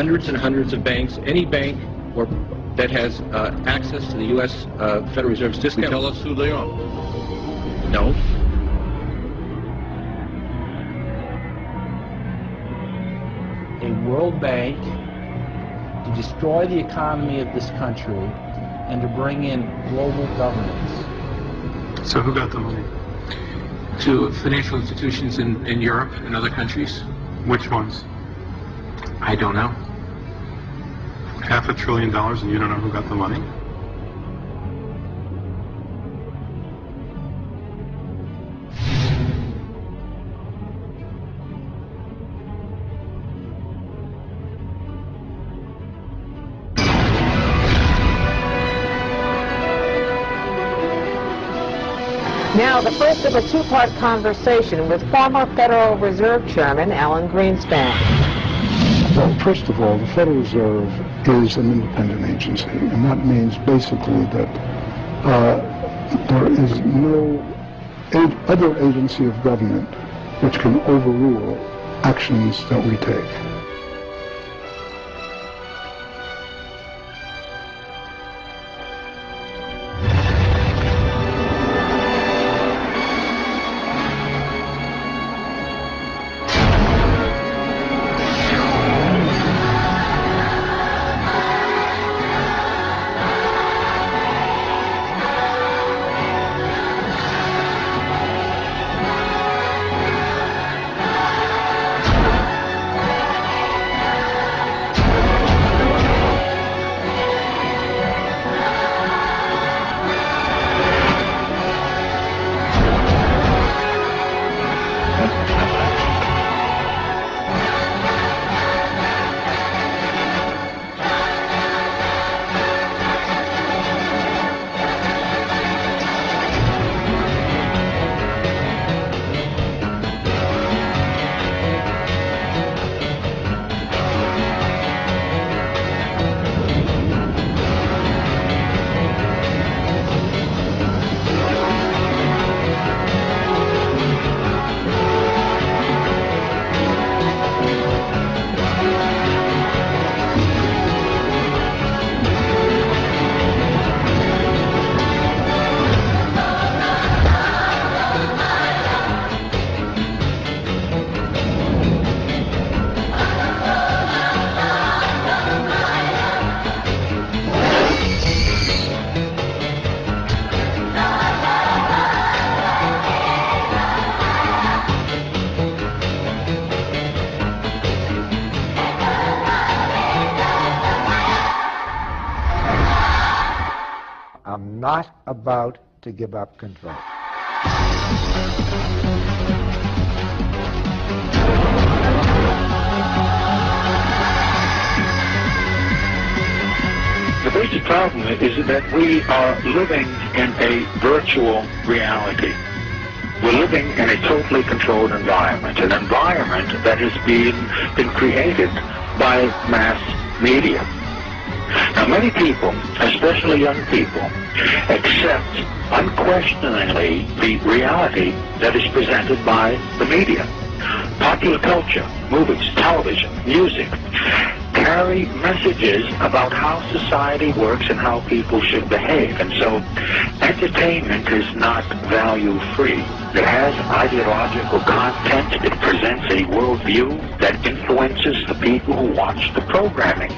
hundreds and hundreds of banks. Any bank that has access to the U.S. Federal Reserve's discount. Tell us who they are. No. A World Bank to destroy the economy of this country and to bring in global governance. So who got the money? To financial institutions in Europe and other countries. Which ones? I don't know. $500 billion and you don't know who got the money? Now, the first of a two-part conversation with former Federal Reserve Chairman Alan Greenspan. Well, first of all, the Federal Reserve is an independent agency, and that means basically that there is no other agency of government which can overrule actions that we take. I'm not about to give up control. The basic problem is that we are living in a virtual reality. We're living in a totally controlled environment, an environment that has been created by mass media. Now, many people, especially young people, accept unquestioningly the reality that is presented by the media. Popular culture, movies, television, music, carry messages about how society works and how people should behave. And so entertainment is not value-free. It has ideological content. It presents a worldview that influences the people who watch the programming.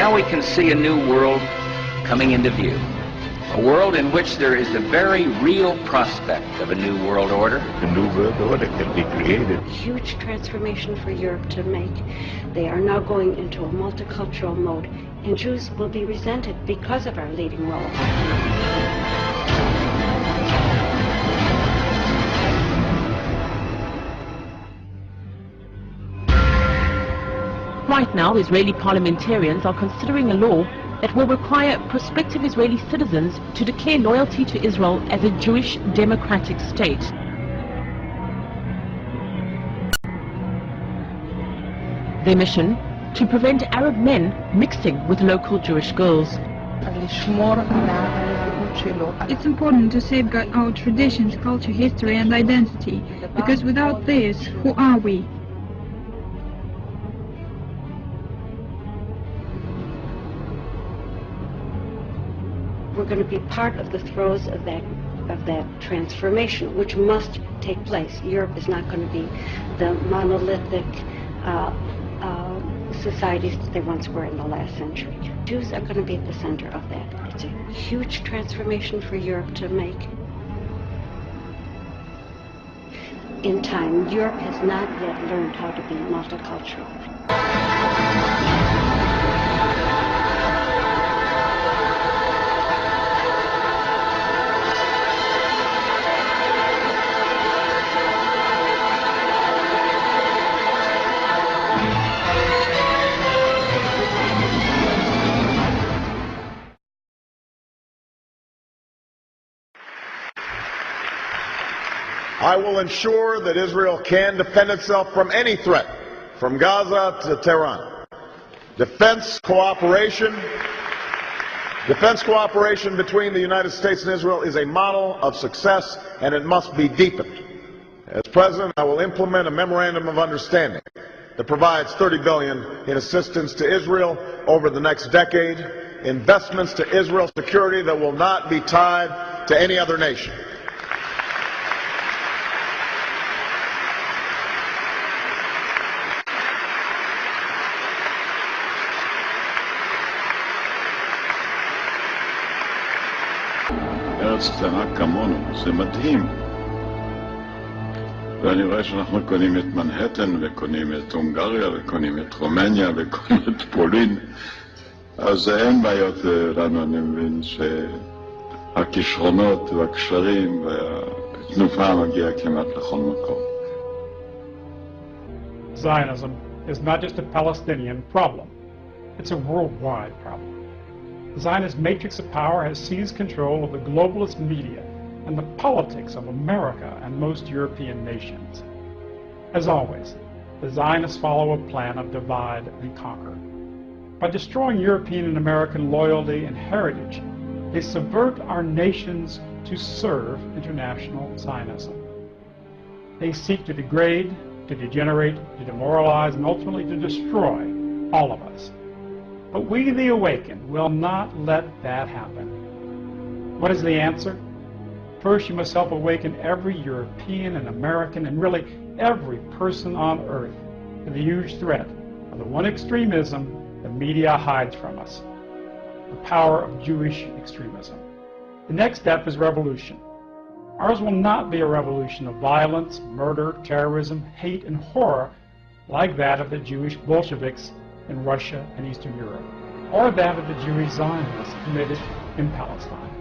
Now we can see a new world coming into view. A world in which there is the very real prospect of a new world order. A new world order can be created. Huge transformation for Europe to make. They are now going into a multicultural mode, and Jews will be resented because of our leading role. Right now, Israeli parliamentarians are considering a law that will require prospective Israeli citizens to declare loyalty to Israel as a Jewish democratic state. Their mission? To prevent Arab men mixing with local Jewish girls. It's important to safeguard our traditions, culture, history and identity, because without this, who are we? We're going to be part of the throes of that transformation, which must take place. Europe is not going to be the monolithic societies that they once were in the last century. Jews are going to be at the center of that. It's a huge transformation for Europe to make. In time, Europe has not yet learned how to be multicultural. I will ensure that Israel can defend itself from any threat, from Gaza to Tehran. Defense cooperation between the United States and Israel is a model of success, and it must be deepened. As President, I will implement a memorandum of understanding that provides $30 billion in assistance to Israel over the next decade, investments to Israel's security that will not be tied to any other nation. ארץ קטנה כמונו, זה מדהים. ואני רואה שאנחנו קונים את מנהטן וקונים את הונגריה וקונים את רומניה וקונים את פולין. אז אין בעיות לנו, אני מבין שהכישרונות והקשרים והתנופה מגיעה כמעט לכל מקום. Zionism is not just a Palestinian problem. It's a worldwide problem. The Zionist matrix of power has seized control of the globalist media and the politics of America and most European nations. As always, the Zionists follow a plan of divide and conquer. By destroying European and American loyalty and heritage, they subvert our nations to serve international Zionism. They seek to degrade, to degenerate, to demoralize, and ultimately to destroy all of us. But we, the awakened, will not let that happen. What is the answer? First, you must help awaken every European and American and really every person on earth to the huge threat of the one extremism the media hides from us, the power of Jewish extremism. The next step is revolution. Ours will not be a revolution of violence, murder, terrorism, hate, and horror like that of the Jewish Bolsheviks in Russia and Eastern Europe, or that of the Jewish Zionists committed in Palestine.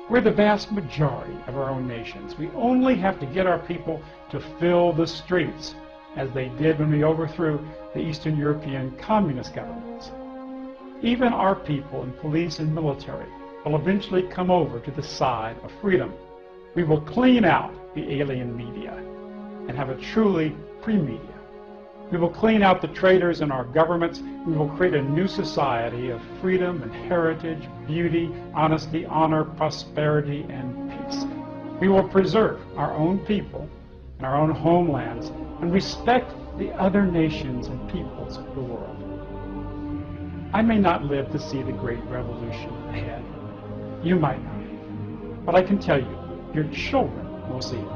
We're the vast majority of our own nations. We only have to get our people to fill the streets, as they did when we overthrew the Eastern European communist governments. Even our people in police and military will eventually come over to the side of freedom. We will clean out the alien media and have a truly free media. We will clean out the traitors in our governments. We will create a new society of freedom and heritage, beauty, honesty, honor, prosperity, and peace. We will preserve our own people and our own homelands and respect the other nations and peoples of the world. I may not live to see the great revolution ahead. You might not. But I can tell you, your children will see it.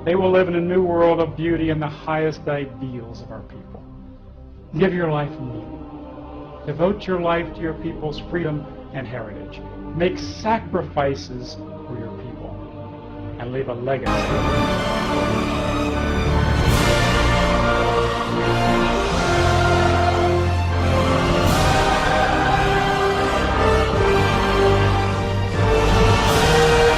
They will live in a new world of beauty and the highest ideals of our people. Give your life meaning. Devote your life to your people's freedom and heritage. Make sacrifices for your people and leave a legacy.